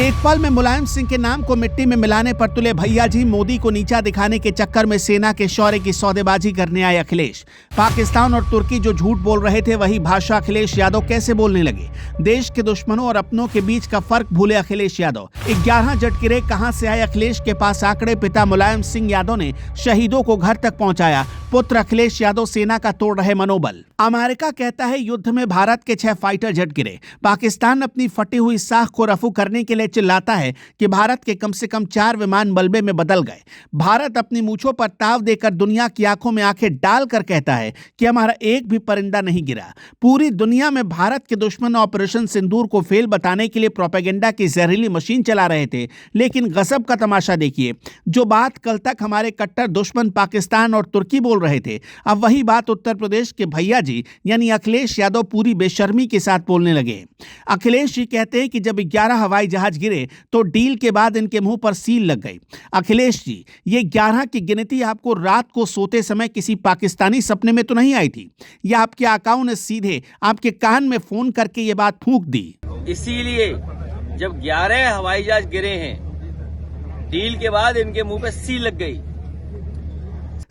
एक पल में मुलायम सिंह के नाम को मिट्टी में मिलाने पर तुले भैया जी मोदी को नीचा दिखाने के चक्कर में सेना के शौर्य की सौदेबाजी करने आए अखिलेश। पाकिस्तान और तुर्की जो झूठ बोल रहे थे वही भाषा अखिलेश यादव कैसे बोलने लगे। देश के दुश्मनों और अपनों के बीच का फर्क भूले अखिलेश यादव। 11 जटकिरे कहां से आए अखिलेश के पास आंकड़े। पिता मुलायम सिंह यादव ने शहीदों को घर तक पहुंचाया। पुत्र अखिलेश यादव सेना का तोड़ रहे मनोबल। अमेरिका कहता है युद्ध में भारत के 6 फाइटर जट गिरे। पाकिस्तान अपनी फटी हुई साख को रफू करने के लिए चिल्लाता है कि भारत के कम से कम 4 विमान मलबे में बदल गए। भारत अपनी मूंछों पर ताव देकर दुनिया की आंखों में आंखें डालकर कहता है कि हमारा एक भी परिंदा नहीं गिरा। पूरी दुनिया में भारत के दुश्मन ऑपरेशन सिंदूर को फेल बताने के लिए प्रोपेगेंडा की जहरीली मशीन चला रहे थे, लेकिन गजब का तमाशा देखिए। जो बात कल तक हमारे कट्टर दुश्मन पाकिस्तान और तुर्की बोल रहे थे, अब वही बात उत्तर प्रदेश के भैया जी यानी अखिलेश यादव पूरी बेशर्मी के साथ बोलने लगे। अखिलेश जी कहते हैं कि जब 11 हवाई जहाज गिरे तो डील के बाद इनके मुंह पर सील लग गई। अखिलेश जी, ये 11 की गिनती आपको रात को सोते समय किसी पाकिस्तानी सपने में तो नहीं आई थी, या आपके आकाओं ने सीधे आपके कान में फोन करके ये बात फूंक दी? इसीलिए जब 11 हवाई जहाज गिरे हैं, डील के बाद इनके मुंह पे सील लग गई।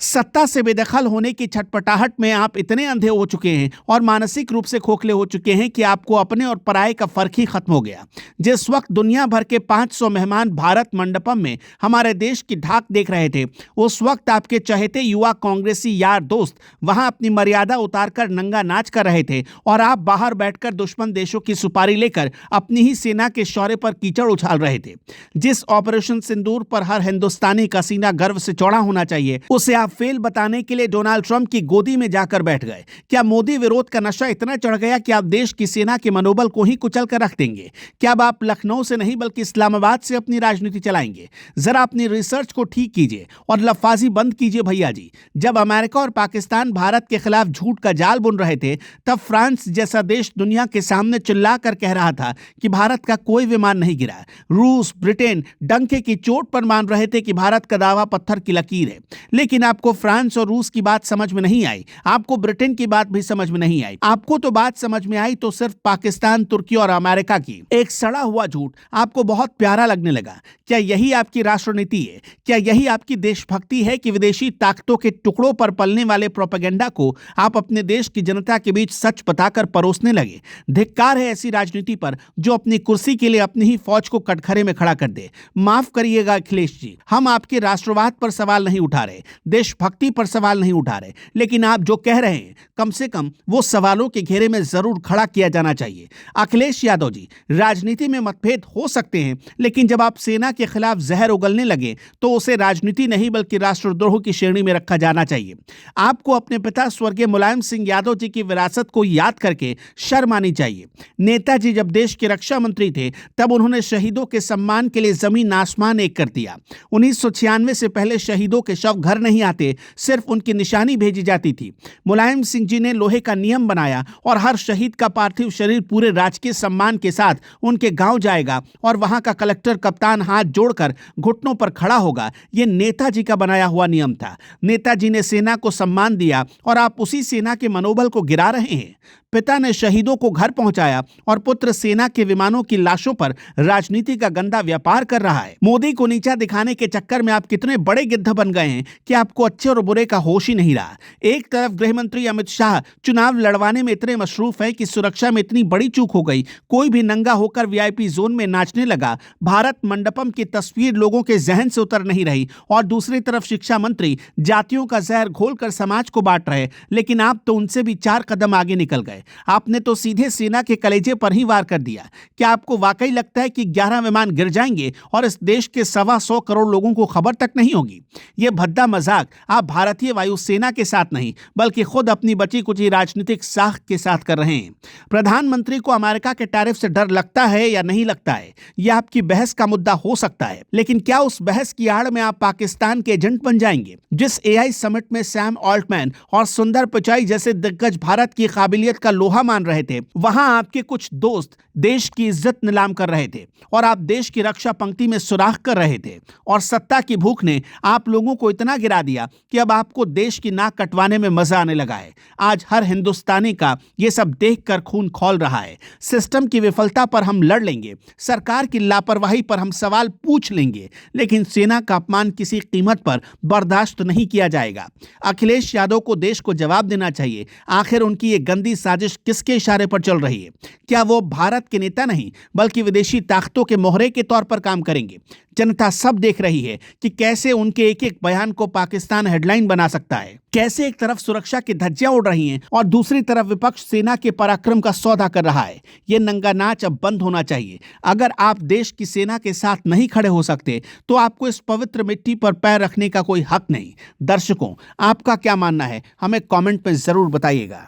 सत्ता से बेदखल होने की छटपटाहट में आप इतने अंधे हो चुके हैं और मानसिक रूप से खोखले हो चुके हैं कि आपको अपने और पराये का फर्क ही खत्म हो गया। जिस वक्त दुनिया भर के 500 मेहमान भारत मंडपम में हमारे देश की ढाक देख रहे थे, उस वक्त आपके चहेते युवा कांग्रेसी यार दोस्त वहां अपनी मर्यादा उतारकर नंगा नाच कर रहे थे और आप बाहर बैठकर दुश्मन देशों की सुपारी लेकर अपनी ही सेना के शौर्य पर कीचड़ उछाल रहे थे। जिस ऑपरेशन सिंदूर पर हर हिंदुस्तानी का सीना गर्व से चौड़ा होना चाहिए, उसे आप फेल बताने के लिए डोनाल्ड ट्रंप की गोदी में जाकर बैठ गए। क्या मोदी विरोध का नशा इतना चढ़ गया कि आप देश की सेना के मनोबल को ही कुचल कर रख देंगे? क्या अब आप लखनऊ से नहीं बल्कि इस्लामाबाद से अपनी राजनीति चलाएंगे? जरा अपनी रिसर्च को ठीक कीजिए और लफाजी बंद कीजिए भैया जी। जब अमेरिका और पाकिस्तान भारत के खिलाफ झूठ का जाल बुन रहे थे, तब फ्रांस जैसा देश दुनिया के सामने चिल्ला कर कह रहा था कि भारत का कोई विमान नहीं गिरा। रूस, ब्रिटेन डंके की चोट पर मान रहे थे कि भारत का दावा पत्थर की लकीर है। लेकिन आपको फ्रांस और रूस की बात समझ में नहीं आई, आपको ब्रिटेन की बात भी समझ में नहीं आई। आपको तो बात समझ में आई तो सिर्फ पाकिस्तान, तुर्की और अमेरिका की। एक सड़ा हुआ झूठ आपको बहुत प्यारा लगने लगा। क्या यही आपकी राष्ट्रनीति है? क्या यही आपकी देशभक्ति है कि विदेशी ताकतों के टुकड़ों पर पलने वाले प्रोपेगेंडा को आप अपने देश की जनता के बीच सच बताकर परोसने लगे? धिक्कार है ऐसी राजनीति पर जो अपनी कुर्सी के लिए अपनी ही फौज को कटघरे में खड़ा कर दे। माफ करिएगा अखिलेश जी, हम आपके राष्ट्रवाद पर सवाल नहीं उठा रहे, देशभक्ति पर सवाल नहीं उठा रहे, लेकिन आप जो कह रहे हैं कम से कम वो सवालों के घेरे में जरूर खड़ा किया जाना चाहिए। अखिलेश यादव जी, राजनीति में मतभेद हो सकते हैं, लेकिन जब आप सेना के खिलाफ जहर उगलने लगे तो उसे राजनीति नहीं बल्कि राष्ट्रद्रोह की श्रेणी में रखा जाना चाहिए। आपको अपने पिता स्वर्गीय मुलायम सिंह यादव जी की विरासत को याद करके शर्म आनी चाहिए। नेताजी जब देश के रक्षा मंत्री थे तब उन्होंने शहीदों के सम्मान के लिए जमीन आसमान एक कर दिया। 1996 से पहले शहीदों के शव घर नहीं आते, सिर्फ उनकी निशानी भेजी जाती थी। मुलायम सिंह जी ने लोहे का नियम बनाया और हर शहीद का पार्थिव शरीर पूरे राजकीय सम्मान के साथ उनके गांव जाएगा और वहां का कलेक्टर कप्तान हाथ जोड़कर घुटनों पर खड़ा होगा। यह नेताजी का बनाया हुआ नियम था। नेताजी ने सेना को सम्मान दिया और आप उसी सेना के मनोबल को गिरा रहे हैं। पिता ने शहीदों को घर पहुंचाया और पुत्र सेना के विमानों की लाशों पर राजनीति का गंदा व्यापार कर रहा है। मोदी को नीचा दिखाने के चक्कर में आप कितने बड़े गिद्ध बन गए हैं कि आपको अच्छे और बुरे का होश ही नहीं रहा। एक तरफ गृह मंत्री अमित शाह चुनाव लड़वाने में इतने मशरूफ हैं कि सुरक्षा में इतनी बड़ी चूक हो गई, कोई भी नंगा होकर वीआईपी जोन में नाचने लगा। भारत मंडपम की तस्वीर लोगों के जहन से उतर नहीं रही, और दूसरी तरफ शिक्षा मंत्री जातियों का जहर घोलकर समाज को बांट रहे, लेकिन आप तो उनसे भी 4 कदम आगे निकल गए। आपने तो सीधे सेना के कलेजे पर ही वार कर दिया। क्या आपको वाकई लगता है कि 11 विमान गिर जाएंगे और इस देश के 125 करोड़ लोगों को खबर तक नहीं होगी? यह भद्दा मजाक आप भारतीय वायुसेना के साथ नहीं बल्कि खुद अपनी बची कुची राजनीतिक साख के साथ कर रहे हैं। प्रधानमंत्री को अमेरिका के टैरिफ से डर लगता है या नहीं लगता है, यह आपकी बहस का मुद्दा हो सकता है, लेकिन क्या उस बहस की आड़ में आप पाकिस्तान के एजेंट बन जाएंगे? जिस एआई समिट में सैम ऑल्टमैन और सुंदर पिचाई जैसे दिग्गज भारत की काबिलियत का का लोहा मान रहे थे, वहां आपके कुछ दोस्त देश की इज्जत नीलाम कर रहे थे और आप देश की रक्षा पंक्ति में सुराख कर रहे थे। और सत्ता की भूख ने आप लोगों को इतना गिरा दिया कि अब आपको देश की नाक कटवाने में मजा आने लगा है। आज हर हिंदुस्तानी का ये सब देखकर खून खौल रहा है। सिस्टम की विफलता पर हम लड़ लेंगे, सरकार की लापरवाही पर हम सवाल पूछ लेंगे, लेकिन सेना का अपमान किसी कीमत पर बर्दाश्त नहीं किया जाएगा। अखिलेश यादव को देश को जवाब देना चाहिए, आखिर उनकी ये गंदी साजिश किसके इशारे पर चल रही है? क्या वो भारत के नेता नहीं बल्कि विदेशी ताकतों के मोहरे के तौर पर काम करेंगे? जनता सब देख रही है कि कैसे उनके एक एक बयान को पाकिस्तान हेडलाइन बना सकता है, कैसे एक तरफ सुरक्षा की धज्जियां उड़ रही हैं और दूसरी तरफ विपक्ष सेना के पराक्रम का सौदा कर रहा है। ये नंगा नाच अब बंद होना चाहिए। अगर आप देश की सेना के साथ नहीं खड़े हो सकते तो आपको इस पवित्र मिट्टी पर पैर रखने का कोई हक नहीं। दर्शकों, आपका क्या मानना है? हमें कमेंट में जरूर बताइएगा।